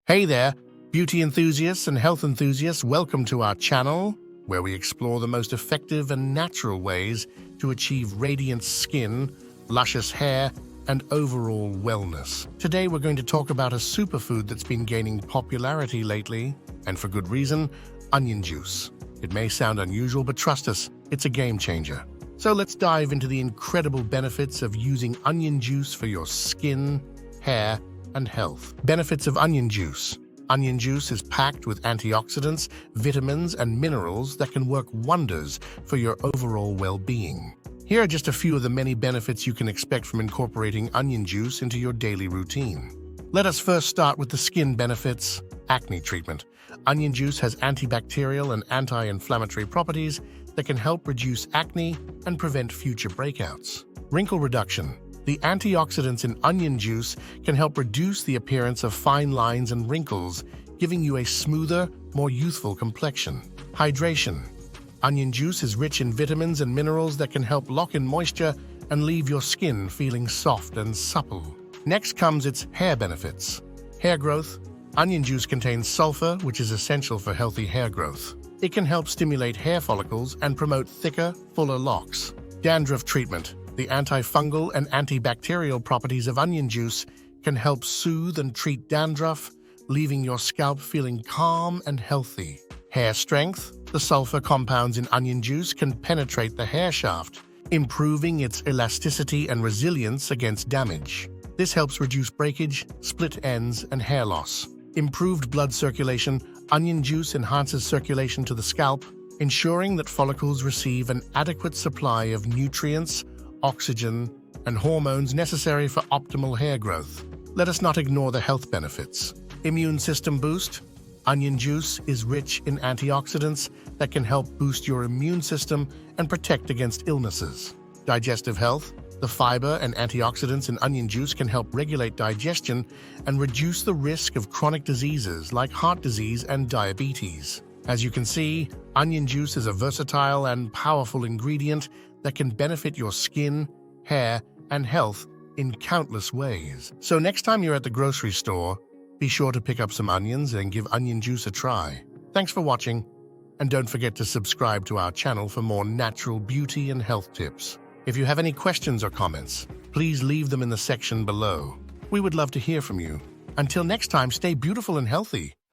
Hey there, beauty enthusiasts and health enthusiasts, welcome to our channel, where we explore the most effective and natural ways to achieve radiant skin, luscious hair, and overall wellness. Today we're going to talk about a superfood that's been gaining popularity lately, and for good reason, onion juice. It may sound unusual, but trust us, it's a game changer. So let's dive into the incredible benefits of using onion juice for your skin, hair, and health. Benefits of onion juice. Onion juice is packed with antioxidants, vitamins, and minerals that can work wonders for your overall well-being. Here are just a few of the many benefits you can expect from incorporating onion juice into your daily routine. Let us first start with the skin benefits. Acne treatment. Onion juice has antibacterial and anti-inflammatory properties that can help reduce acne and prevent future breakouts. Wrinkle reduction. The antioxidants in onion juice can help reduce the appearance of fine lines and wrinkles, giving you a smoother, more youthful complexion. Hydration. Onion juice is rich in vitamins and minerals that can help lock in moisture and leave your skin feeling soft and supple. Next comes its hair benefits. Hair growth. Onion juice contains sulfur, which is essential for healthy hair growth. It can help stimulate hair follicles and promote thicker, fuller locks. Dandruff treatment. The antifungal and antibacterial properties of onion juice can help soothe and treat dandruff, leaving your scalp feeling calm and healthy. Hair strength. The sulfur compounds in onion juice can penetrate the hair shaft, improving its elasticity and resilience against damage. This helps reduce breakage, split ends, and hair loss. Improved blood circulation. Onion juice enhances circulation to the scalp, ensuring that follicles receive an adequate supply of nutrients, oxygen, and hormones necessary for optimal hair growth. Let us not ignore the health benefits. Immune system boost. Onion juice is rich in antioxidants that can help boost your immune system and protect against illnesses. Digestive health. The fiber and antioxidants in onion juice can help regulate digestion and reduce the risk of chronic diseases like heart disease and diabetes. As you can see, onion juice is a versatile and powerful ingredient that can benefit your skin, hair, and health in countless ways. So next time you're at the grocery store, be sure to pick up some onions and give onion juice a try. Thanks for watching, and don't forget to subscribe to our channel for more natural beauty and health tips. If you have any questions or comments, please leave them in the section below. We would love to hear from you. Until next time, stay beautiful and healthy.